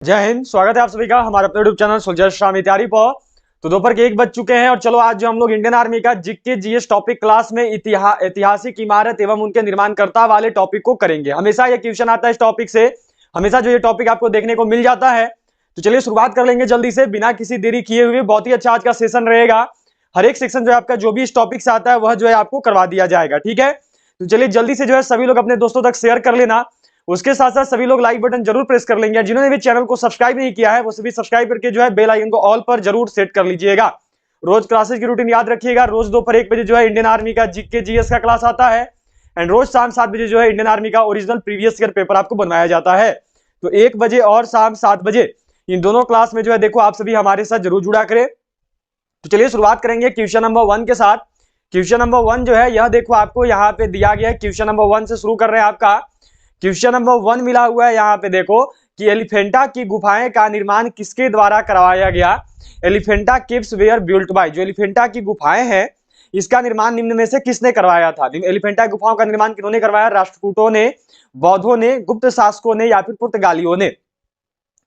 जय हिंद। स्वागत है आप सभी का हमारे अपने यूट्यूब चैनल सोल्जर शामी तैयारी पर। तो दोपहर के 1 बज चुके हैं और चलो आज जो हम लोग इंडियन आर्मी का जीके जीएस टॉपिक क्लास में ऐतिहासिक इमारत एवं उनके निर्माणकर्ता वाले टॉपिक को करेंगे। हमेशा ये क्वेश्चन आता है इस टॉपिक से, हमेशा जो ये टॉपिक आपको देखने को मिल जाता है। तो चलिए शुरुआत कर लेंगे जल्दी से बिना किसी देरी किए हुए। बहुत ही अच्छा आज का सेशन रहेगा। हर एक सेक्शन जो है आपका जो भी इस टॉपिक से आता है वह जो है आपको करवा दिया जाएगा। ठीक है, तो चलिए जल्दी से जो है सभी लोग अपने दोस्तों तक शेयर कर लेना। उसके साथ साथ सभी लोग लाइक बटन जरूर प्रेस कर लेंगे। जिन्होंने भी चैनल को सब्सक्राइब नहीं किया है वो सभी सब्सक्राइब करके जो है बेल आइकन को ऑल पर जरूर सेट कर लीजिएगा। रोज क्लासेस की रूटीन याद रखिएगा। रोज दोपहर 1 बजे जो है इंडियन आर्मी का जीके जीएस का क्लास आता है एंड रोज शाम 7 बजे जो है इंडियन आर्मी का ओरिजिनल प्रीवियस ईयर पेपर आपको बनवाया जाता है। तो 1 बजे और शाम 7 बजे इन दोनों क्लास में जो है देखो आप सभी हमारे साथ जरूर जुड़ा करें। तो चलिए शुरुआत करेंगे क्वेश्चन नंबर 1 के साथ। क्वेश्चन नंबर 1 जो है यह देखो आपको यहाँ पे दिया गया है। क्वेश्चन नंबर 1 से शुरू कर रहे हैं। आपका क्वेश्चन नंबर 1 मिला हुआ है यहाँ पे देखो कि एलिफेंटा की गुफाएं का निर्माण किसके द्वारा करवाया गया। Elephanta caves were built by. जो एलिफेंटा की गुफाएं हैं इसका निर्माण निम्न में से किसने करवाया था। एलिफेंटा गुफाओं का निर्माण किन्होंने करवाया। राष्ट्रकूटों ने, बौद्धों ने, गुप्त शासकों ने या फिर पुर्तगालियों ने।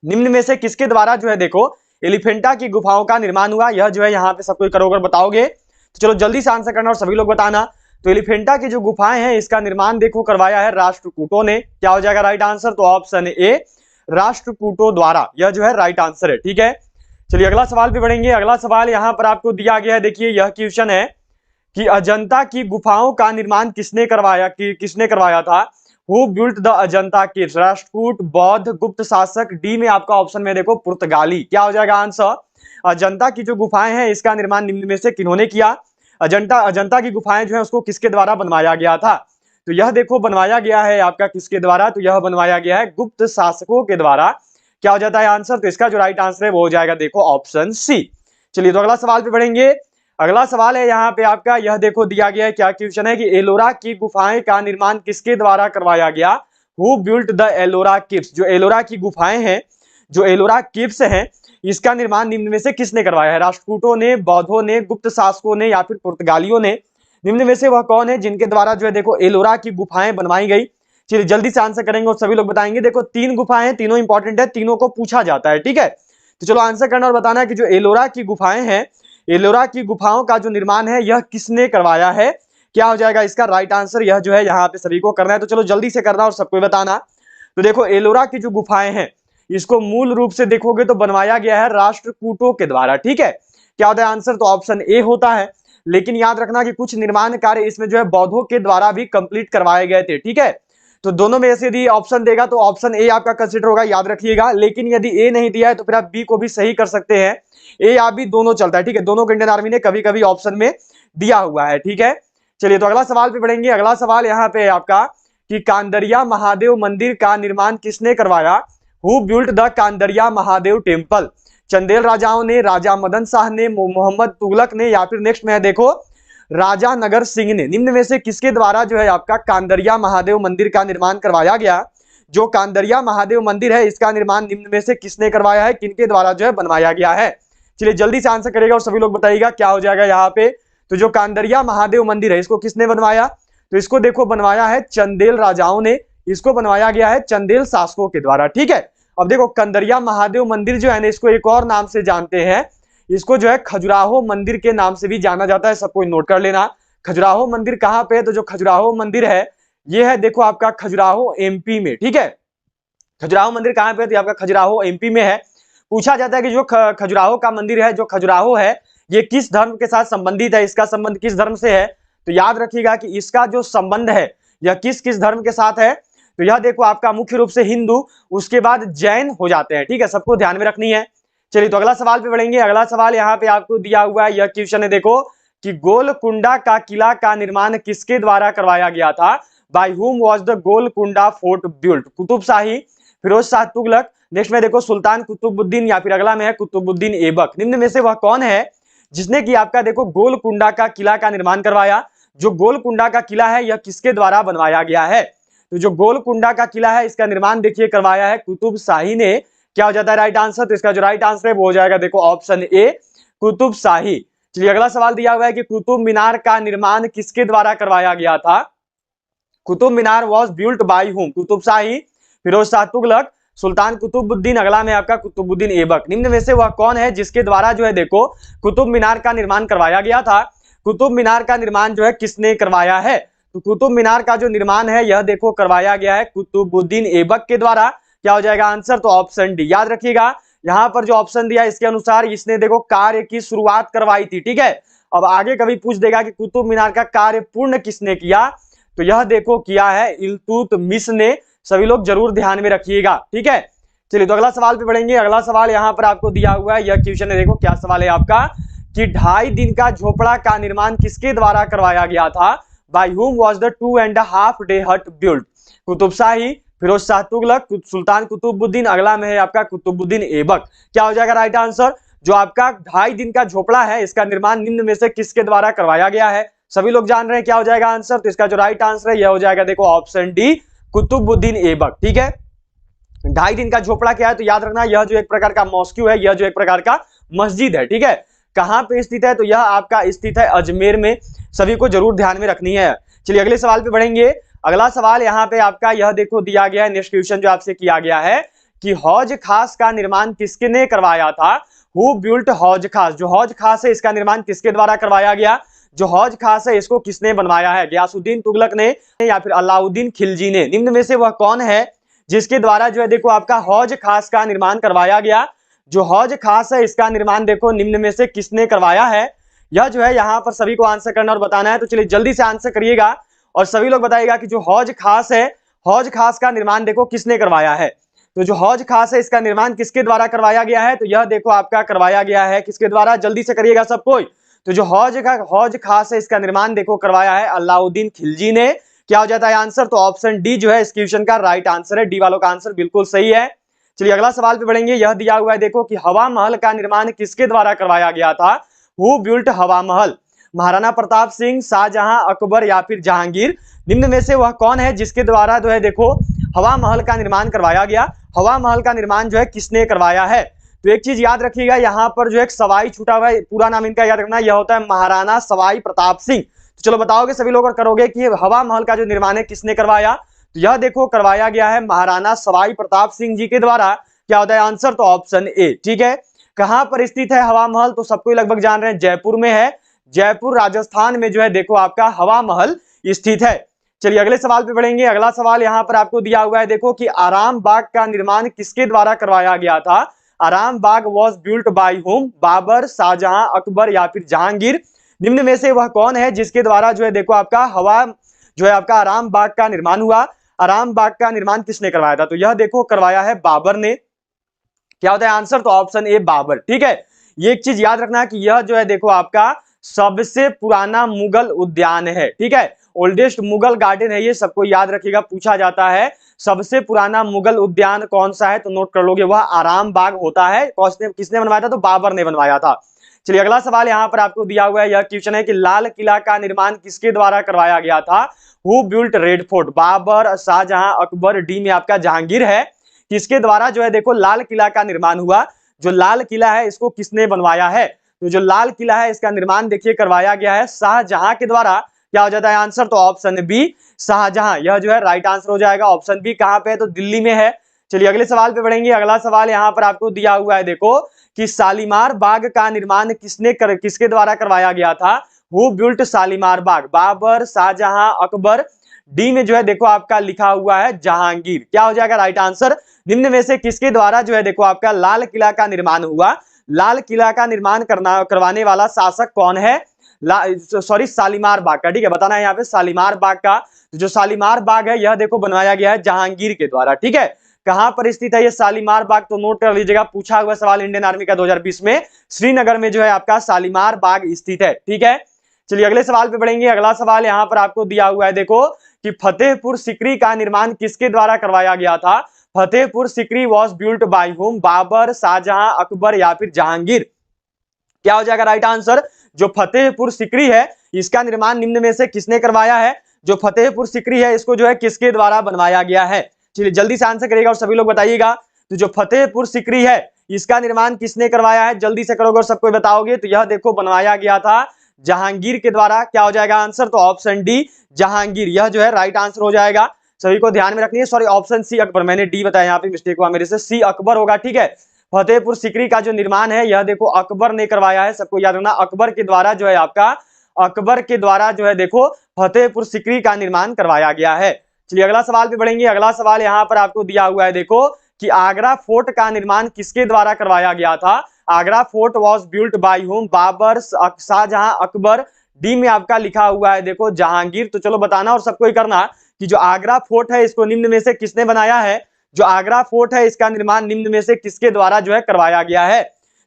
निम्न में से किसके द्वारा जो है देखो एलिफेंटा की गुफाओं का निर्माण हुआ। यह जो है यहाँ पे सबको करोगे बताओगे। तो चलो जल्दी से आंसर करना और सभी लोग बताना। तो एलिफेंटा की जो गुफाएं हैं इसका निर्माण देखो करवाया है राष्ट्रकूटों ने। क्या हो जाएगा राइट आंसर। तो ऑप्शन ए राष्ट्रकूटों द्वारा यह जो है राइट आंसर है। ठीक है, चलिए अगला सवाल पे बढ़ेंगे। अगला सवाल यहाँ पर आपको दिया गया है। देखिए यह क्वेश्चन है कि अजंता की गुफाओं का निर्माण किसने करवाया था। Who built the Ajanta caves. Rashtrakuta, बौद्ध, गुप्त शासक। डी में आपका ऑप्शन में देखो पुर्तगाली। क्या हो जाएगा आंसर। अजंता की जो गुफाएं हैं इसका निर्माण निम्न में से किन्होंने किया। अजंता की गुफाएं जो है उसको किसके द्वारा बनवाया गया था। तो यह देखो बनवाया गया है आपका किसके द्वारा। तो यह बनवाया गया है गुप्त शासकों के द्वारा। क्या हो जाता है आंसर। तो इसका जो राइट आंसर है वो हो जाएगा देखो ऑप्शन सी। चलिए तो अगला सवाल पे बढ़ेंगे। अगला सवाल है यहाँ पे आपका यह देखो दिया गया है। क्या क्वेश्चन है कि एलोरा की गुफाएं का निर्माण किसके द्वारा करवाया गया। Who built the Ellora caves. जो एलोरा की गुफाएं हैं, जो एलोरा केव्स हैं इसका निर्माण निम्न में से किसने करवाया है। राष्ट्रकूटों ने, बौद्धों ने, गुप्त शासकों ने या फिर पुर्तगालियों ने। निम्न में से वह कौन है जिनके द्वारा जो है देखो एलोरा की गुफाएं बनवाई गई। चलिए जल्दी से आंसर करेंगे और सभी लोग बताएंगे। देखो 3 गुफाएं हैं, तीनों इंपॉर्टेंट है, तीनों को पूछा जाता है। ठीक है, तो चलो आंसर करना और बताना है कि जो एलोरा की गुफाएं हैं, एलोरा की गुफाओं का जो निर्माण है यह किसने करवाया है। क्या हो जाएगा इसका राइट आंसर। यह जो है यहाँ पे सभी को करना है। तो चलो जल्दी से करना और सबको बताना। तो देखो एलोरा की जो गुफाएं हैं इसको मूल रूप से देखोगे तो बनवाया गया है राष्ट्रकूटों के द्वारा। ठीक है, क्या होता है आंसर। तो ऑप्शन ए होता है। लेकिन याद रखना कि कुछ निर्माण कार्य इसमें जो है बौद्धों के द्वारा भी कंप्लीट करवाए गए थे। ठीक है, तो दोनों में से यदि ऑप्शन देगा तो ऑप्शन ए आपका कंसिडर होगा, याद रखिएगा। लेकिन यदि ए नहीं दिया है तो फिर आप बी को भी सही कर सकते हैं। ए या बी दोनों चलता है। ठीक है, दोनों को इंडियन आर्मी ने कभी कभी ऑप्शन में दिया हुआ है। ठीक है, चलिए तो अगला सवाल पे बढ़ेंगे। अगला सवाल यहाँ पे आपका कि कांदरिया महादेव मंदिर का निर्माण किसने करवाया। Who built the Kandariya Mahadev temple. Chandel राजाओं ने, राजा मदन शाह ने, मोहम्मद तुगलक ने या फिर नेक्स्ट में है देखो राजा नगर सिंह ने। निम्न में से किसके द्वारा जो है आपका कांदरिया महादेव मंदिर का निर्माण करवाया गया। जो कांदरिया महादेव मंदिर है इसका निर्माण निम्न में से किसने करवाया है, किनके द्वारा जो है बनवाया गया है। चलिए जल्दी से आंसर करेगा और सभी लोग बताइएगा क्या हो जाएगा यहाँ पे। तो जो कांदरिया महादेव मंदिर है इसको किसने बनवाया। तो इसको देखो बनवाया है चंदेल राजाओं ने। इसको बनवाया गया है चंदेल शासकों के द्वारा। ठीक है, अब देखो कंदरिया महादेव मंदिर जो है ना इसको एक और नाम से जानते हैं। इसको जो है खजुराहो मंदिर के नाम से भी जाना जाता है। सबको नोट कर लेना। खजुराहो मंदिर कहाँ पे है। तो जो खजुराहो मंदिर है ये है देखो आपका खजुराहो एमपी में। ठीक है, खजुराहो मंदिर कहाँ पे है तो आपका खजुराहो एमपी में है। पूछा जाता है कि जो खजुराहो का मंदिर है, जो खजुराहो है ये किस धर्म के साथ संबंधित है, इसका संबंध किस धर्म से है। तो याद रखिएगा कि इसका जो संबंध है यह किस किस धर्म के साथ है। तो यह देखो आपका मुख्य रूप से हिंदू, उसके बाद जैन हो जाते हैं। ठीक है, सबको ध्यान में रखनी है। चलिए तो अगला सवाल पे बढ़ेंगे। अगला सवाल यहाँ पे आपको दिया हुआ है। यह क्वेश्चन है देखो कि गोलकुंडा का किला का निर्माण किसके द्वारा करवाया गया था। By whom was the Golconda fort built. Qutub Shahi, Firoz Shah Tughlaq, next में देखो सुल्तान कुतुबुद्दीन या फिर अगला में है कुतुबुद्दीन ऐबक। निम्न में से वह कौन है जिसने कि आपका देखो गोलकुंडा का किला का निर्माण करवाया। जो गोलकुंडा का किला है यह किसके द्वारा बनवाया गया है। तो जो गोलकुंडा का किला है इसका निर्माण देखिए करवाया है कुतुब शाही ने। क्या हो जाता है राइट आंसर। तो इसका जो राइट आंसर है वो हो जाएगा देखो ऑप्शन ए कुतुब शाही। चलिए अगला सवाल दिया हुआ है कि कुतुब मीनार का निर्माण किसके द्वारा करवाया गया था। Qutub Minar was built by whom. Qutub Shahi, Firoz Shah Tughlaq, सुल्तान कुतुबुद्दीन, अगला में आपका कुतुबुद्दीन ऐबक। निम्न में से वह कौन है जिसके द्वारा जो है देखो कुतुब मीनार का निर्माण करवाया गया था? कुतुब मीनार का निर्माण जो है किसने करवाया है? तो कुतुब मीनार का जो निर्माण है यह देखो करवाया गया है कुतुबुद्दीन ऐबक के द्वारा। क्या हो जाएगा आंसर? तो ऑप्शन डी। याद रखिएगा यहाँ पर जो ऑप्शन दिया इसके अनुसार इसने देखो कार्य की शुरुआत करवाई थी, ठीक है। अब आगे कभी पूछ देगा कि कुतुब मीनार का कार्य पूर्ण किसने किया, तो यह देखो किया है इल्तुतमिश ने। सभी लोग जरूर ध्यान में रखिएगा, ठीक है। चलिए तो अगला सवाल पे बढ़ेंगे। अगला सवाल यहाँ पर आपको दिया हुआ है, यह क्वेश्चन है, देखो क्या सवाल है आपका कि 2.5 दिन का झोपड़ा का निर्माण किसके द्वारा करवाया गया था? By whom was the 2.5 day हट बिल्ट? कुतुब शाही, फिरोज शाह तुगलक, सुल्तान कुतुबुद्दीन, अगला में है आपका कुतुबुद्दीन ऐबक। क्या हो जाएगा राइट आंसर? जो आपका 2.5 दिन का झोपड़ा है इसका निर्माण निम्न में से किसके द्वारा करवाया गया है? सभी लोग जान रहे हैं क्या हो जाएगा आंसर? तो इसका जो राइट आंसर है यह हो जाएगा देखो ऑप्शन डी, कुतुबुद्दीन ऐबक, ठीक है। 2.5 दिन का झोपड़ा क्या है? तो याद रखना यह जो एक प्रकार का मॉस्क्यू है, यह जो एक प्रकार का मस्जिद है, ठीक है। कहां पे स्थित है? तो यह आपका स्थित है अजमेर में। सभी को जरूर ध्यान में रखनी है। चलिए अगले सवाल पे बढ़ेंगे। अगला सवाल यहाँ पे आपका यह देखो दिया गया है, नेक्स्ट क्वेश्चन जो आपसे किया गया है कि हौज खास का निर्माण किसने करवाया था? हु बिल्ट हौज खास? जो हौज खास है इसका निर्माण किसके द्वारा करवाया गया? जो हौज खास है इसको किसने बनवाया है? गयासुद्दीन तुगलक ने या फिर अलाउद्दीन खिलजी ने? निम्न में से वह कौन है जिसके द्वारा जो है देखो आपका हौज खास का निर्माण करवाया गया? जो हौज खास है इसका निर्माण देखो निम्न में से किसने करवाया है? यह जो है यहाँ पर सभी को आंसर करना और बताना है। तो चलिए जल्दी से आंसर करिएगा और सभी लोग बताइएगा कि जो हौज खास है, हौज खास का निर्माण देखो किसने करवाया है? तो जो हौज खास है इसका निर्माण किसके द्वारा करवाया गया है? तो यह देखो आपका करवाया गया है किसके द्वारा? जल्दी से करिएगा सब कोई। तो जो हौज खास है इसका निर्माण देखो करवाया है अलाउद्दीन खिलजी ने। क्या हो जाता है आंसर? तो ऑप्शन डी जो है इस क्वेश्चन का राइट आंसर है। डी वालों का आंसर बिल्कुल सही है। चलिए अगला सवाल पे बढ़ेंगे। यह दिया हुआ है देखो कि हवा महल का निर्माण किसके द्वारा करवाया गया था? हु बिल्ट हवा महल? महाराणा प्रताप सिंह, शाहजहां, अकबर या फिर जहांगीर? निम्न में से वह कौन है जिसके द्वारा जो है देखो हवा महल का निर्माण करवाया गया? हवा महल का निर्माण जो है किसने करवाया है? तो एक चीज याद रखिएगा, यहाँ पर जो एक सवाई छूटा हुआ है, पूरा नाम इनका याद रखना, यह होता है महाराणा सवाई प्रताप सिंह। तो चलो बताओगे सभी लोग और करोगे कि हवा महल का जो निर्माण है किसने करवाया? तो यह देखो करवाया गया है महाराणा सवाई प्रताप सिंह जी के द्वारा। क्या होता है आंसर? तो ऑप्शन ए, ठीक है। कहां पर स्थित है हवा महल? तो सबको लगभग जान रहे हैं, जयपुर में है। जयपुर राजस्थान में जो है देखो आपका हवा महल स्थित है। चलिए अगले सवाल पे बढ़ेंगे। अगला सवाल यहाँ पर आपको दिया हुआ है देखो कि आराम बाग का निर्माण किसके द्वारा करवाया गया था? आराम बाग was built by whom? Babur, Shahjahan, Akbar या फिर जहांगीर? निम्न में से वह कौन है जिसके द्वारा जो है देखो आपका हवा जो है आपका आराम बाग का निर्माण हुआ? आराम बाग का निर्माण किसने करवाया था? तो यह देखो करवाया है बाबर ने। क्या होता है आंसर? तो ऑप्शन ए, बाबर, ठीक है। ये एक चीज याद रखना कि यह जो है देखो आपका सबसे पुराना मुगल उद्यान है, ठीक है। ओल्डेस्ट मुगल गार्डन है ये, सबको याद रखिएगा, पूछा जाता है सबसे पुराना मुगल उद्यान कौन सा है? तो नोट कर लोगे, वह आराम बाग होता है। किसने बनवाया था? तो बाबर ने बनवाया था। चलिए अगला सवाल यहाँ पर आपको दिया हुआ है, यह क्वेश्चन है कि लाल किला का निर्माण किसके द्वारा करवाया गया था? Who built red fort? Babur, Shahjahan, Akbar? D में आपका जहांगीर है। किसके द्वारा जो है देखो लाल किला का निर्माण हुआ? जो लाल किला है इसको किसने बनवाया है? तो जो लाल किला है इसका निर्माण देखिए करवाया गया है शाहजहां के द्वारा। क्या हो जाता है आंसर? तो ऑप्शन बी, शाहजहां, यह जो है राइट आंसर हो जाएगा। ऑप्शन बी कहां पे है? तो दिल्ली में है। चलिए अगले सवाल पे बढ़ेंगे। अगला सवाल यहाँ पर आपको दिया हुआ है देखो कि शालीमार बाग का निर्माण किसके द्वारा करवाया गया था? Who built Shalimar Bagh? Babur, Shahjahan, Akbar? D में जो है देखो आपका लिखा हुआ है जहांगीर। क्या हो जाएगा राइट आंसर? निम्न में से किसके द्वारा जो है देखो आपका लाल किला का निर्माण हुआ? लाल किला का निर्माण करवाने वाला शासक कौन है? सॉरी, शालीमार बाग का, ठीक है, बताना है यहाँ पे शालीमार बाग का। तो जो शालीमार बाग है यह देखो बनवाया गया है जहांगीर के द्वारा, ठीक है। कहां पर स्थित है ये शालीमार बाग? तो नोट कर लीजिएगा, पूछा हुआ सवाल इंडियन आर्मी का 2020 में, श्रीनगर में जो है आपका शालीमार बाग स्थित है, ठीक है। चलिए अगले सवाल पे बढ़ेंगे। अगला सवाल यहाँ पर आपको दिया हुआ है देखो कि फतेहपुर सिकरी का निर्माण किसके द्वारा करवाया गया था? Fatehpur Sikri was built by whom? Babur, Shahjahan, Akbar या फिर जहांगीर? क्या हो जाएगा राइट आंसर? जो फतेहपुर सिकरी है इसका निर्माण निम्न में से किसने करवाया है? जो फतेहपुर सिकरी है इसको जो है किसके द्वारा बनवाया गया है? चलिए जल्दी से आंसर करिएगा और सभी लोग बताइएगा। तो जो फतेहपुर सिकरी है इसका निर्माण किसने करवाया है? जल्दी से करोगे और सबको बताओगे। तो यह देखो बनवाया गया था जहांगीर के द्वारा। क्या हो जाएगा आंसर? तो ऑप्शन डी, जहांगीर, यह जो है राइट आंसर हो जाएगा। सभी को ध्यान में रखनी है। सॉरी, ऑप्शन सी अकबर, मैंने डी बताया, यहाँ पे मिस्टेक हुआ मेरे से, सी अकबर होगा। ठीक है, फतेहपुर सीकरी का जो निर्माण है यह देखो अकबर ने करवाया है, सबको याद रखना, अकबर के द्वारा जो है आपका, अकबर के द्वारा जो है देखो फतेहपुर सीकरी का निर्माण करवाया गया है। चलिए अगला सवाल पे बढ़ेंगे। अगला सवाल यहाँ पर आपको दिया हुआ है देखो कि आगरा फोर्ट का निर्माण किसके द्वारा करवाया गया था। Agra fort was built by whom, Babur, Shahjahan, Akbar. D में आपका लिखा हुआ है देखो जहांगीर। तो चलो बताना और सबको ही करना कि जो आगरा फोर्ट है इसको निम्न में से किसने बनाया है। जो आगरा फोर्ट है इसका निर्माण निम्न में से किसके द्वारा जो है करवाया गया है।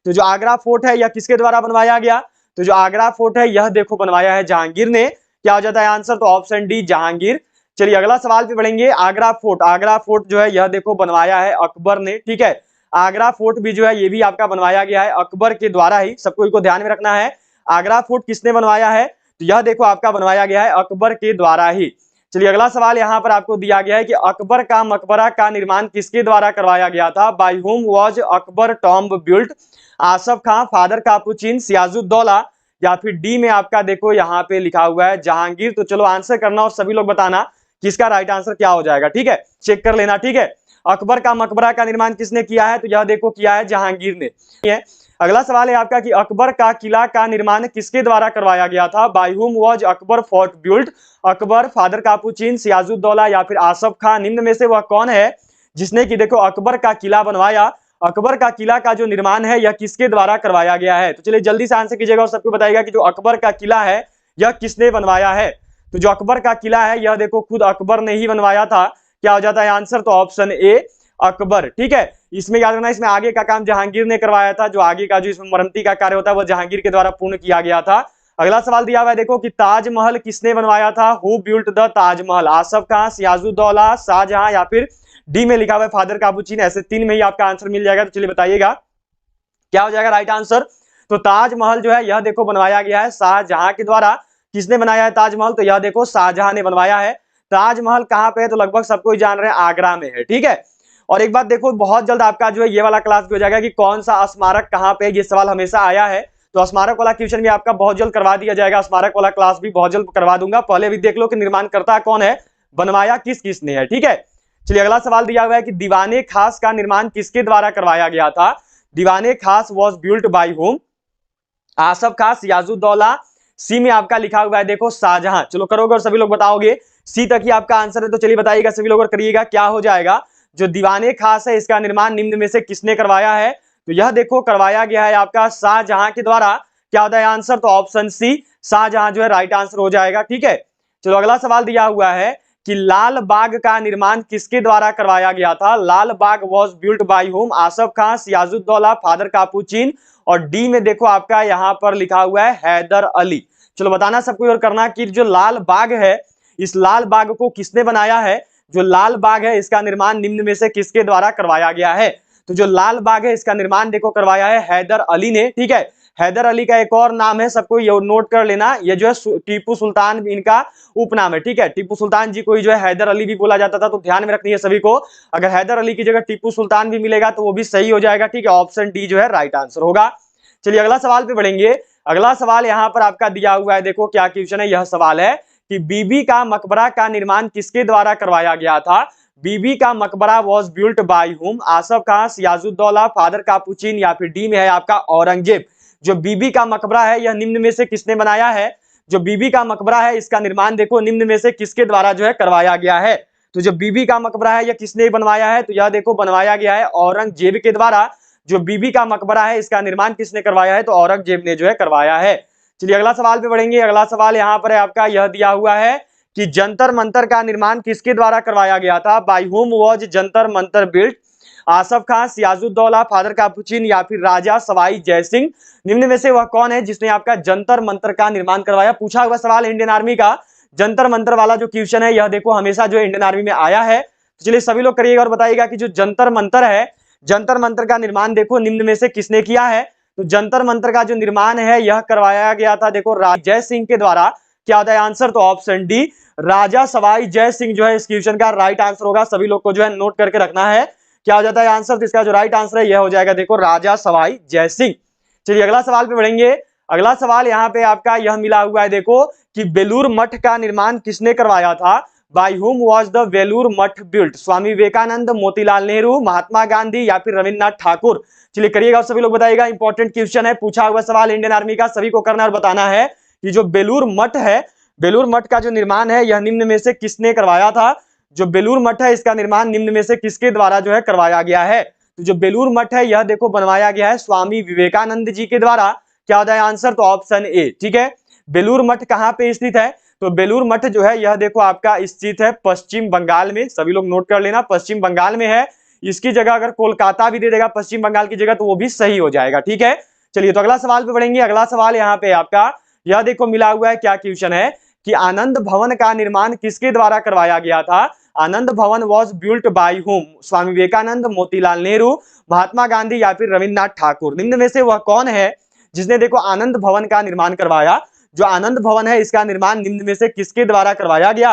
तो जो आगरा फोर्ट है यह किसके द्वारा बनवाया गया, तो जो आगरा फोर्ट है यह देखो बनवाया है जहांगीर ने। क्या हो जाता है आंसर, तो ऑप्शन डी जहांगीर। चलिए अगला सवाल पे बढ़ेंगे। आगरा फोर्ट, आगरा फोर्ट जो है यह देखो बनवाया है अकबर ने। ठीक है, आगरा फोर्ट भी जो है ये भी आपका बनवाया गया है अकबर के द्वारा ही, सबको इनको ध्यान में रखना है। आगरा फोर्ट किसने बनवाया है, तो यह देखो आपका बनवाया गया है अकबर के द्वारा ही। चलिए अगला सवाल यहाँ पर आपको दिया गया है कि अकबर का मकबरा का निर्माण किसके द्वारा करवाया गया था। By whom was Akbar tomb built, Asaf Khan, father Capuchin, Sirajuddaula, या फिर डी में आपका देखो यहाँ पे लिखा हुआ है जहांगीर। तो चलो आंसर करना और सभी लोग बताना कि इसका राइट आंसर क्या हो जाएगा। ठीक है, चेक कर लेना। ठीक है, अकबर का मकबरा का निर्माण किसने किया है, तो यह देखो किया है जहांगीर ने। अगला सवाल है आपका कि अकबर का किला का निर्माण किसके द्वारा करवाया गया था। By whom was Akbar fort built, Akbar, father Capuchin, Sirajuddaula, या फिर आसफ खान। निम्न में से वह कौन है जिसने कि देखो अकबर का किला बनवाया। अकबर का किला का जो निर्माण है यह किसके द्वारा करवाया गया है। तो चलिए जल्दी से आंसर कीजिएगा और सबको बताइएगा कि जो अकबर का किला है यह किसने बनवाया है। तो जो अकबर का किला है यह देखो खुद अकबर ने ही बनवाया था। क्या हो जाता है आंसर, तो ऑप्शन ए अकबर। ठीक है, इसमें याद रखना, इसमें आगे का काम जहांगीर ने करवाया था, जो आगे का जो इसमें मरम्मती का कार्य होता है वह जहांगीर के द्वारा पूर्ण किया गया था। अगला सवाल दिया हुआ है देखो कि ताजमहल किसने बनवाया था। Who built the Taj Mahal, Asaf Khan, Sirajuddaula, Shah Jahan, या फिर डी में लिखा हुआ है फादर कापुचिन। ऐसे तीन में ही आपका आंसर मिल जाएगा। तो चलिए बताइएगा क्या हो जाएगा राइट आंसर। तो ताजमहल जो है यह देखो बनवाया गया है शाहजहां के द्वारा। किसने बनाया है ताजमहल, तो यह देखो शाहजहां ने बनवाया है। ताजमहल कहां पे है, तो लगभग सबको ही जान रहे हैं आगरा में है। ठीक है, और एक बात देखो बहुत जल्द आपका जो है ये वाला क्लास भी हो जाएगा कि कौन सा स्मारक कहां पे, ये सवाल हमेशा आया है। तो स्मारक वाला क्वेश्चन भी आपका बहुत जल्द करवा दिया जाएगा, स्मारक वाला क्लास भी बहुत जल्द करवा दूंगा। पहले भी देख लो कि निर्माणकर्ता कौन है, बनवाया किस किसने है। ठीक है, चलिए अगला सवाल दिया हुआ है कि दीवाने खास का निर्माण किसके द्वारा करवाया गया था। दीवाने खास was built by whom, Asaf Khan, सियाजुद्दौला। सी में आपका लिखा हुआ है देखो शाहजहां। चलो करोगे और सभी लोग बताओगे, सी तक ही आपका आंसर है। तो चलिए बताइएगा सभी लोग और करिएगा क्या हो जाएगा। जो दीवाने खास है इसका निर्माण निम्न में से किसने करवाया है, तो यह देखो करवाया गया है आपका शाहजहां के द्वारा। क्या होता है आंसर, तो ऑप्शन सी शाहजहां जो है राइट आंसर हो जाएगा। ठीक है, चलो अगला सवाल दिया हुआ है कि लाल बाग का निर्माण किसके द्वारा करवाया गया था। Lal Bagh was built by whom, Asaf Khan, Sirajuddaula, father Capuchin, और डी में देखो आपका यहां पर लिखा हुआ है हैदर अली। चलो बताना सबको और करना कि जो लाल बाग है इस लाल बाग को किसने बनाया है। जो लाल बाग है इसका निर्माण निम्न में से किसके द्वारा करवाया गया है। तो जो लाल बाग है इसका निर्माण देखो करवाया है हैदर अली ने। ठीक है, हैदर अली का एक और नाम है, सबको ये नोट कर लेना, ये जो है टीपू सुल्तान इनका उपनाम है। ठीक है, टीपू सुल्तान जी को ही जो है हैदर अली भी बोला जाता था। तो ध्यान में रखनी है सभी को, अगर हैदर अली की जगह टीपू सुल्तान भी मिलेगा तो वो भी सही हो जाएगा। ठीक है, ऑप्शन डी जो है राइट आंसर होगा। चलिए अगला सवाल पे बढ़ेंगे। अगला सवाल यहाँ पर आपका दिया हुआ है, देखो क्या क्वेश्चन है। यह सवाल है कि बीबी का मकबरा का निर्माण किसके द्वारा करवाया गया था। बीबी का मकबरा was built by whom, Asaf Khan, Sirajuddaula, father Capuchin, या फिर डी में है आपका औरंगजेब। जो बीबी का मकबरा है यह निम्न में से किसने बनाया है। जो बीबी का मकबरा है इसका निर्माण देखो निम्न में से किसके द्वारा जो है करवाया गया है। तो जो बीबी का मकबरा है यह किसने बनवाया है, तो यह देखो बनवाया गया है औरंगजेब के द्वारा। जो बीबी का मकबरा है इसका निर्माण किसने करवाया है, तो औरंगजेब ने जो है करवाया है। चलिए अगला सवाल पे बढ़ेंगे। अगला सवाल यहाँ पर है आपका, यह दिया हुआ है कि जंतर मंतर का निर्माण किसके द्वारा करवाया गया था। By whom was Jantar Mantar built, Asaf Khan, Sirajuddaula, father Capuchin, या फिर राजा सवाई जय सिंह। निम्न में से वह कौन है जिसने आपका जंतर मंतर का निर्माण करवाया। पूछा हुआ सवाल इंडियन आर्मी का, जंतर मंतर वाला जो क्वेश्चन है यह देखो हमेशा जो है इंडियन आर्मी में आया है। तो चलिए सभी लोग करिएगा और बताइएगा कि जो जंतर मंतर है, जंतर मंतर का निर्माण देखो निम्न में से किसने किया है। तो जंतर मंतर का जो निर्माण है यह करवाया गया था देखो राजा जय सिंह के द्वारा। क्या होता है आंसर, तो ऑप्शन डी राजा सवाई जय सिंह जो है इस क्वेश्चन का राइट आंसर होगा। सभी लोग को जो है नोट करके रखना है। क्या हो जाता है आंसर, तो इसका जो राइट आंसर है यह हो जाएगा देखो राजा सवाई जय सिंह। चलिए अगला सवाल पे बढ़ेंगे। अगला सवाल यहाँ पे आपका यह मिला हुआ है देखो कि बेलूर मठ का निर्माण किसने करवाया था। By whom was the Vellore मठ बिल्ट? स्वामी विवेकानंद, मोतीलाल नेहरू, महात्मा गांधी या फिर रविन्द्रनाथ ठाकुर? चलिए करिएगा, सभी लोग बताइएगा। इंपॉर्टेंट क्वेश्चन है, पूछा हुआ सवाल इंडियन आर्मी का, सभी को करना और बताना है कि जो बेलूर मठ है, बेलूर मठ का जो निर्माण है यह निम्न में से किसने करवाया था? जो बेलूर मठ है इसका निर्माण निम्न में से किसके द्वारा जो है करवाया गया है? तो जो बेलूर मठ है यह देखो बनवाया गया है स्वामी विवेकानंद जी के द्वारा। क्या होता है आंसर? तो ऑप्शन ए। ठीक है, बेलूर मठ कहां पे स्थित है? तो बेलूर मठ जो है यह देखो आपका स्थित है पश्चिम बंगाल में, सभी लोग नोट कर लेना, पश्चिम बंगाल में है। इसकी जगह अगर कोलकाता भी दे देगा पश्चिम बंगाल की जगह तो वो भी सही हो जाएगा। ठीक है, चलिए तो अगला सवाल पे बढ़ेंगे। अगला सवाल यहाँ पे आपका यह देखो मिला हुआ है, क्या क्वेश्चन है कि आनंद भवन का निर्माण किसके द्वारा करवाया गया था? आनंद भवन वॉज बिल्ट बाय हुम? स्वामी विवेकानंद, मोतीलाल नेहरू, महात्मा गांधी या फिर रविन्द्रनाथ ठाकुर? निम्न में से वह कौन है जिसने देखो आनंद भवन का निर्माण करवाया? जो आनंद भवन है इसका निर्माण निम्न में से किसके द्वारा करवाया गया?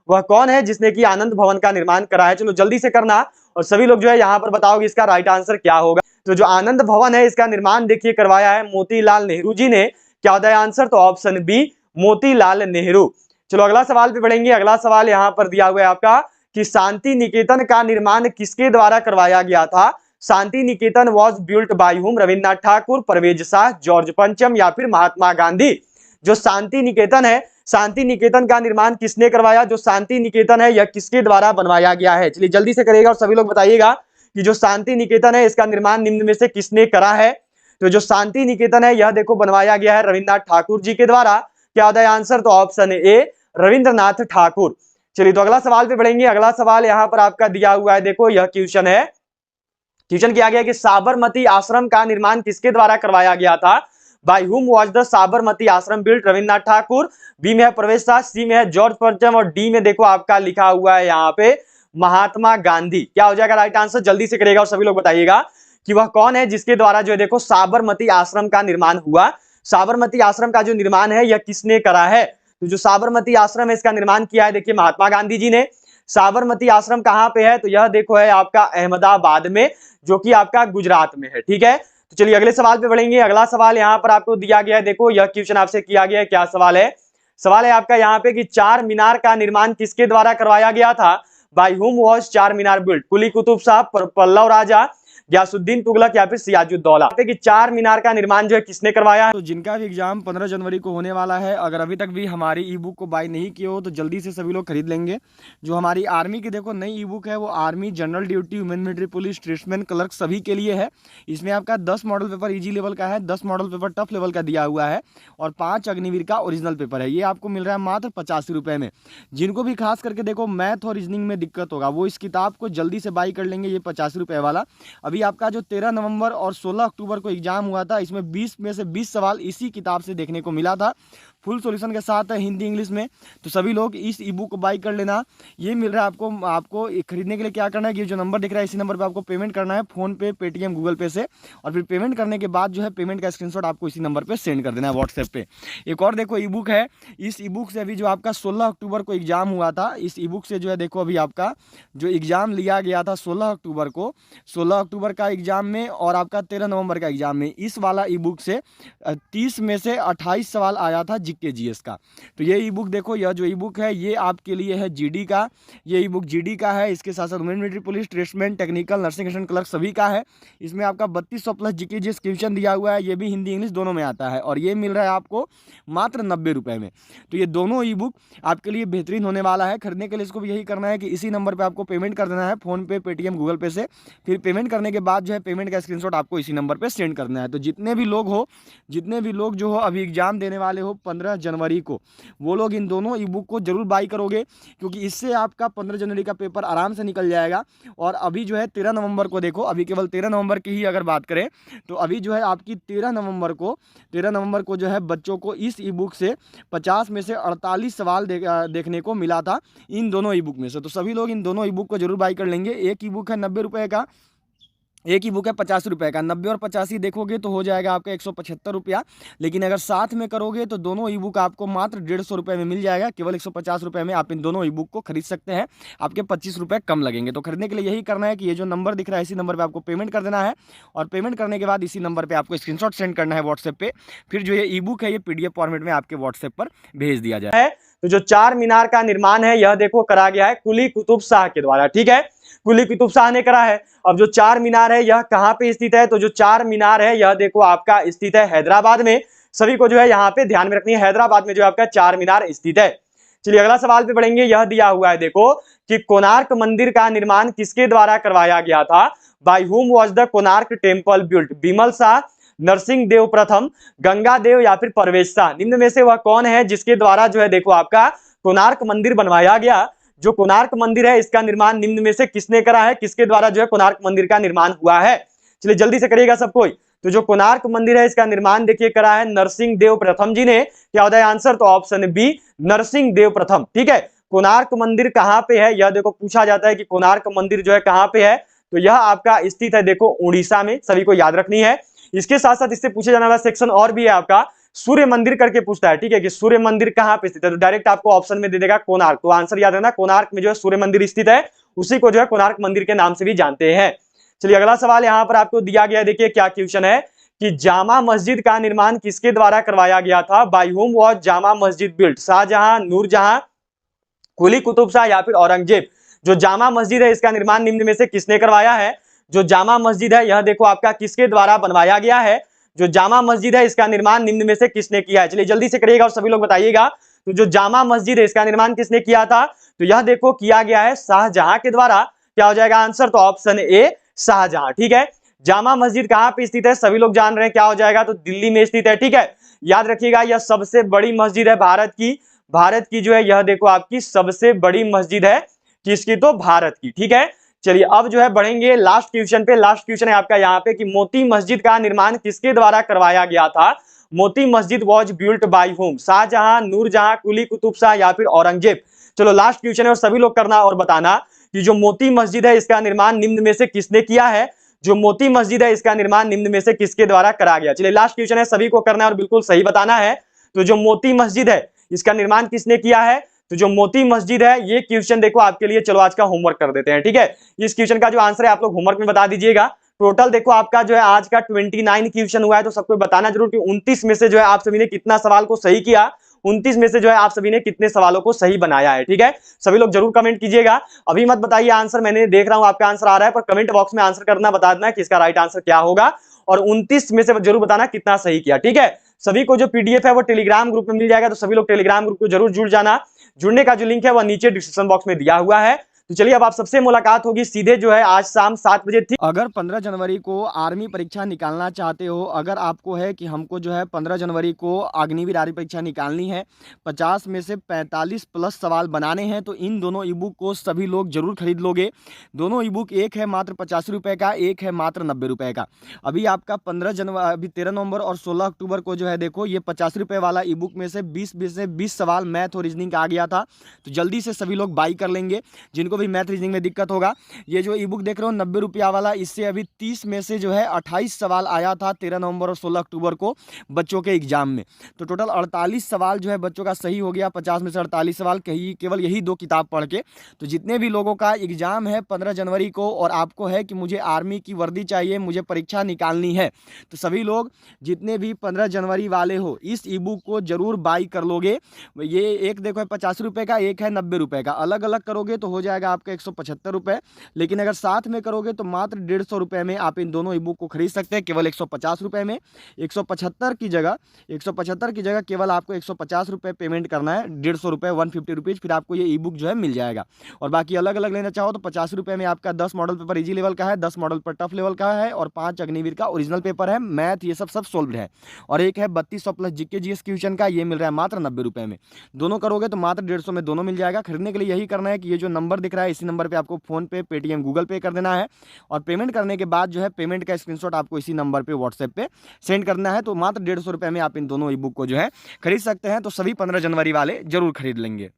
वह कौन है जिसने कि आनंद भवन का निर्माण कराया? चलो जल्दी से करना और सभी लोग जो है यहाँ पर बताओगे इसका राइट आंसर क्या होगा। तो जो आनंद भवन है इसका निर्माण देखिए करवाया है मोतीलाल नेहरू जी ने। क्या होता है आंसर? तो ऑप्शन बी, मोतीलाल नेहरू। चलो अगला सवाल पे बढ़ेंगे। अगला सवाल यहाँ पर दिया हुआ है आपका कि शांति निकेतन का निर्माण किसके द्वारा करवाया गया था? Shanti Niketan was built by whom? Rabindranath Thakur, Parvez Shah, George पंचम या फिर महात्मा गांधी? जो शांति निकेतन है, शांति निकेतन का निर्माण किसने करवाया? जो शांति निकेतन है यह किसके द्वारा बनवाया गया है? चलिए जल्दी से करिएगा और सभी लोग बताइएगा कि जो शांति निकेतन है इसका निर्माण निम्न में से किसने करा है? तो जो शांति निकेतन है यह देखो बनवाया गया है रविन्द्रनाथ ठाकुर जी के द्वारा। क्या होता है आंसर? तो ऑप्शन ए, रविन्द्रनाथ ठाकुर। चलिए तो अगला सवाल पे बढ़ेंगे। अगला सवाल यहाँ पर आपका दिया हुआ है, देखो यह क्वेश्चन है, क्वेश्चन किया गया कि साबरमती आश्रम का निर्माण किसके द्वारा करवाया गया था? By whom was the Sabarmati आश्रम बिल्ट? रविन्द्रनाथ ठाकुर, बी में है प्रवेश शाह, सी में है जॉर्ज पंचम और डी में देखो आपका लिखा हुआ है यहाँ पे महात्मा गांधी। क्या हो जाएगा राइट आंसर? जल्दी से करेगा और सभी लोग बताइएगा कि वह कौन है जिसके द्वारा जो है देखो साबरमती आश्रम का निर्माण हुआ। साबरमती आश्रम का जो निर्माण है यह किसने करा है? तो जो साबरमती आश्रम है इसका निर्माण किया है देखिए महात्मा गांधी जी ने। साबरमती आश्रम कहां पे है? तो यह देखो है आपका अहमदाबाद में, जो कि आपका गुजरात में है। ठीक है, तो चलिए अगले सवाल पे बढ़ेंगे। अगला सवाल यहाँ पर आपको दिया गया है, देखो यह क्वेश्चन आपसे किया गया है। क्या सवाल है? सवाल है आपका यहाँ पे कि चार मीनार का निर्माण किसके द्वारा करवाया गया था? बाय हुम वाज चार मीनार बिल्ट? कुली कुतुब शाह, पल्लव राजा, गयासुद्दीन तुगलक या फिर सिराजुद्दौला? कि चार मीनार का निर्माण जो है किसने करवाया है? तो जिनका भी एग्जाम 15 जनवरी को होने वाला है, अगर अभी तक भी हमारी ई बुक को बाय नहीं किए हो तो जल्दी से सभी लोग खरीद लेंगे। जो हमारी आर्मी की देखो नई ई बुक है वो army general duty, women military police, tradesman, clerk सभी के लिए है। इसमें आपका 10 मॉडल पेपर ईजी लेवल का है, 10 मॉडल पेपर टफ लेवल का दिया हुआ है और 5 अग्निवीर का ओरिजिनल पेपर है। ये आपको मिल रहा है मात्र 85 रुपये में। जिनको भी खास करके देखो मैथ और रीजनिंग में दिक्कत होगा वो इस किताब को जल्दी से बाई कर लेंगे। ये 85 रुपये वाला। अभी आपका जो 13 नवंबर और 16 अक्टूबर को एग्जाम हुआ था इसमें 20 में से 20 सवाल इसी किताब से देखने को मिला था। फुल सॉल्यूशन के साथ है हिंदी इंग्लिश में। तो सभी लोग इस ई बुक को बाई कर लेना। ये मिल रहा है आपको खरीदने के लिए क्या करना है कि ये जो नंबर दिख रहा है इसी नंबर पे आपको पेमेंट करना है, फोन पे, पेटीएम, गूगल पे से। और फिर पेमेंट करने के बाद जो है पेमेंट का स्क्रीनशॉट आपको इसी नंबर पे सेंड कर देना है व्हाट्सएप पे। एक और देखो ई बुक है। इस ई बुक से अभी जो आपका 16 अक्टूबर को एग्जाम हुआ था, इस ई बुक से जो है देखो अभी आपका जो एग्जाम लिया गया था 16 अक्टूबर को, 16 अक्टूबर का एग्जाम में और आपका 13 नवंबर का एग्जाम में, इस वाला ई बुक से 30 में से 28 सवाल आया था जीके जीएस का। तो ये ई बुक देखो, यह जो ई बुक है ये आपके लिए है जीडी का। ये ई बुक जीडी का है। इसके साथ साथ women military police, tradesman, technical, nursing assistant, clerk सभी का है। इसमें आपका 3200 प्लस जीके जीएस क्वेश्चन दिया हुआ है। ये भी हिंदी इंग्लिश दोनों में आता है और ये मिल रहा है आपको मात्र 90 रुपये में। तो ये दोनों ई बुक आपके लिए बेहतरीन होने वाला है। खरीदने के लिए इसको भी यही करना है कि इसी नंबर पर आपको पेमेंट कर देना है, फोन पे, पेटीएम, गूगल पे से। फिर पेमेंट करने के बाद जो है पेमेंट का स्क्रीनशॉट आपको इसी नंबर पे सेंड करना है। तो जितने भी लोग जो हो अभी एग्जाम देने वाले हो 15 जनवरी को, वो लोग इन दोनों ई बुक को जरूर बाई करोगे, क्योंकि इससे आपका 15 जनवरी का पेपर आराम से निकल जाएगा। और अभी जो है 13 नवंबर को देखो, अभी केवल 13 नवंबर की ही अगर बात करें तो अभी जो है आपकी 13 नवंबर को जो है बच्चों को इस ई बुक से 50 में से 48 सवाल देखने को मिला था इन दोनों ई बुक में से। तो सभी लोग इन दोनों ई बुक को जरूर बाई कर लेंगे। एक ई बुक है 90 रुपये का, एक ही बुक है 50 रुपये का। 90 और 85 देखोगे तो हो जाएगा आपका 175 रुपया। लेकिन अगर साथ में करोगे तो दोनों ई बुक आपको मात्र 150 रुपये में मिल जाएगा। केवल 150 रुपये में आप इन दोनों ई बुक को खरीद सकते हैं। आपके 25 रुपये कम लगेंगे। तो खरीदने के लिए यही करना है कि ये जो नंबर दिख रहा है इसी नंबर पर आपको पेमेंट कर देना है और पेमेंट करने के बाद इसी नंबर पर आपको स्क्रीनशॉट सेंड करना है व्हाट्सएप पर। फिर जो ये ई बुक है ये PDF फॉर्मेट में आपके व्हाट्सएप पर भेज दिया जाए। तो जो चार मीनार का निर्माण है यह देखो करा गया है कुली कुतुब शाह के द्वारा, ठीक है, कुली कुतुब शाह ने करा है। अब जो चार मीनार है यह कहां पे स्थित है, तो जो चार मीनार है यह देखो आपका स्थित है हैदराबाद में। सभी को जो है यहाँ पे ध्यान में रखनी है, हैदराबाद में जो आपका चार मीनार स्थित है। चलिए अगला सवाल पे बढ़ेंगे। यह दिया हुआ है देखो कि कोणार्क मंदिर का निर्माण किसके द्वारा करवाया गया था, by whom was the Konark temple built, Bimal Shah, Narasimha Dev प्रथम, गंगा देव या फिर परवेश शाह। निम्न में से वह कौन है जिसके द्वारा जो है देखो आपका कोणार्क मंदिर बनवाया गया। जो कोणार्क मंदिर है इसका निर्माण निम्न में से किसने करा है, किसके द्वारा जो है कोणार्क मंदिर का निर्माण हुआ है। चलिए जल्दी से करिएगा सब कोई। तो जो कोणार्क मंदिर है इसका निर्माण देखिए करा है नरसिंह देव प्रथम जी ने। क्या होता है आंसर, तो ऑप्शन बी नरसिंह देव प्रथम, ठीक है। कोणार्क मंदिर कहां पे है, यह देखो पूछा जाता है कि कोणार्क मंदिर जो है कहां पे है, तो यह आपका स्थित है देखो उड़ीसा में, सभी को याद रखनी है। इसके साथ साथ इससे पूछे जाने वाला सेक्शन और भी है आपका, सूर्य मंदिर करके पूछता है, ठीक है, कि सूर्य मंदिर कहां पे स्थित है, तो डायरेक्ट आपको ऑप्शन में दे देगा कोणार्क। तो आंसर याद रखना, कोणार्क में जो है सूर्य मंदिर स्थित है, उसी को जो है कोणार्क मंदिर के नाम से भी जानते हैं। चलिए अगला सवाल यहां पर आपको दिया गया है, देखिए क्या क्वेश्चन है कि जामा मस्जिद का निर्माण किसके द्वारा करवाया गया था, by whom was Jama Masjid built, Shahjahan, Noor Jahan, कुली कुतुब शाह या फिर औरंगजेब। जो जामा मस्जिद है इसका निर्माण निम्न में से किसने करवाया है, जो जामा मस्जिद है यह देखो आपका किसके द्वारा बनवाया गया है, जो जामा मस्जिद है इसका निर्माण निम्न में से किसने किया है। चलिए जल्दी से करिएगा और सभी लोग बताइएगा। तो जो जामा मस्जिद है इसका निर्माण किसने किया था, तो यह देखो किया गया है शाहजहां के द्वारा। क्या हो जाएगा आंसर, तो ऑप्शन ए शाहजहां, ठीक है। जामा मस्जिद कहां पे स्थित है, सभी लोग जान रहे हैं, क्या हो जाएगा, तो दिल्ली में स्थित है, ठीक है। याद रखिएगा यह सबसे बड़ी मस्जिद है भारत की, भारत की जो है यह देखो आपकी सबसे बड़ी मस्जिद है, किसकी, तो भारत की, ठीक है। चलिए अब जो है बढ़ेंगे लास्ट क्वेश्चन पे। लास्ट क्वेश्चन है आपका यहाँ पे कि मोती मस्जिद का निर्माण किसके द्वारा करवाया गया था, Moti Masjid was built by हुम, शाहजहां, नूरजहां, कुली कुतुब शाह या फिर औरंगजेब। चलो लास्ट क्वेश्चन है और सभी लोग करना और बताना कि जो मोती मस्जिद है इसका निर्माण निम्न में से किसने किया है, जो मोती मस्जिद है इसका निर्माण निम्न में से किसके द्वारा करा गया। चलिए लास्ट क्वेश्चन है, सभी को करना है और बिल्कुल सही बताना है। तो जो मोती मस्जिद है इसका निर्माण किसने किया है, तो जो मोती मस्जिद है, ये क्वेश्चन देखो आपके लिए, चलो आज का होमवर्क कर देते हैं, ठीक है। इस क्वेश्चन का जो आंसर है आप लोग होमवर्क में बता दीजिएगा। टोटल देखो आपका जो है आज का 29 क्वेश्चन हुआ है, तो सबको बताना जरूर कि 29 में से जो है आप सभी ने कितना सवाल को सही किया, 29 में से जो है आप सभी ने कितने सवालों को सही बनाया है, ठीक है। सभी लोग जरूर कमेंट कीजिएगा। अभी मत बताइए आंसर, मैंने देख रहा हूं आपका आंसर आ रहा है, पर कमेंट बॉक्स में आंसर करना बता देना कि इसका राइट आंसर क्या होगा, और 29 में से जरूर बताना कितना सही किया, ठीक है। सभी को जो पीडीएफ है वो टेलीग्राम ग्रुप में मिल जाएगा, तो सभी लोग टेलीग्राम ग्रुप को जरूर जुड़ जाना। जुड़ने का जो लिंक है वह नीचे डिस्क्रिप्शन बॉक्स में दिया हुआ है। तो चलिए अब आप सबसे मुलाकात होगी सीधे जो है आज शाम 7 बजे थी। अगर 15 जनवरी को आर्मी परीक्षा निकालना चाहते हो, अगर आपको है कि हमको जो है 15 जनवरी को अग्निवीर आर्मी परीक्षा निकालनी है, 50 में से 45 प्लस सवाल बनाने हैं, तो इन दोनों ई बुक को सभी लोग जरूर खरीद लोगे। दोनों ई बुक, एक है मात्र 85 रुपये का, एक है मात्र 90 रुपये का। अभी आपका 15 जनवरी, अभी 13 नवंबर और 16 अक्टूबर को जो है देखो ये 50 रुपये वाला ई बुक में से 20 सवाल मैथ और रीजनिंग का आ गया था, तो जल्दी से सभी लोग बाई कर लेंगे जिनको भी मैथ रीजनिंग में दिक्कत होगा। ये जो ई बुक देख रहे हो 90 रुपया वाला, इससे अभी 30 में से जो है 28 सवाल आया था 13 नवंबर और 16 अक्टूबर को बच्चों के एग्जाम में, तो टोटल 48 सवाल जो है बच्चों का सही हो गया। 50 में से 48 सवाल केवल यही 2 किताब पढ़ के। तो जितने भी लोगों का एग्जाम है 15 जनवरी को और आपको है कि मुझे आर्मी की वर्दी चाहिए, मुझे परीक्षा निकालनी है, तो सभी लोग जितने भी 15 जनवरी वाले हो इस ई बुक को जरूर बाई कर लोगे। ये एक देखो है 50 रुपये का, एक है 90 रुपये का, अलग अलग करोगे तो हो जाएगा आपका 175 रुपये, लेकिन अगर साथ में करोगे तो मात्र 150 रुपये में आप इन दोनों ई बुक को खरीद सकते हैं, केवल 150 रुपये में। 175 की जगह केवल आपको 150 रुपये पेमेंट करना है, 150 रुपये 150 रुपीज़, फिर आपको ये ई बुक जो है मिल जाएगा। और बाकी अलग अलग लेना चाहो तो 50 रुपये में आपका 10 मॉडल पेपर इजी लेवल का है, 10 मॉडल पेपर टफ लेवल का है, और 5 अग्निवीर का ओरिजिनल पेपर है, मैथ ये सब सोल्व है, और एक है 3200 प्लस जीके जीएस क्वेश्चन का, ये मिल रहा है मात्र 90 रुपये में। दोनों करोगे तो मात्र 150 में दोनों मिल जाएगा। खरीदने के लिए यही करना है कि ये जो नंबर दिख रहा है इसी नंबर पर आपको फोन पे, पेटीएम, गूगल पे कर देना है, और पेमेंट करने के बाद जो है पेमेंट का स्क्रीनशॉट आपको इसी नंबर पे व्हाट्सएप पे सेंड करना है, तो मात्र 150 रुपये में आप इन दोनों ई बुक को जो है खरीद सकते हैं। तो सभी 15 जनवरी वाले जरूर खरीद लेंगे।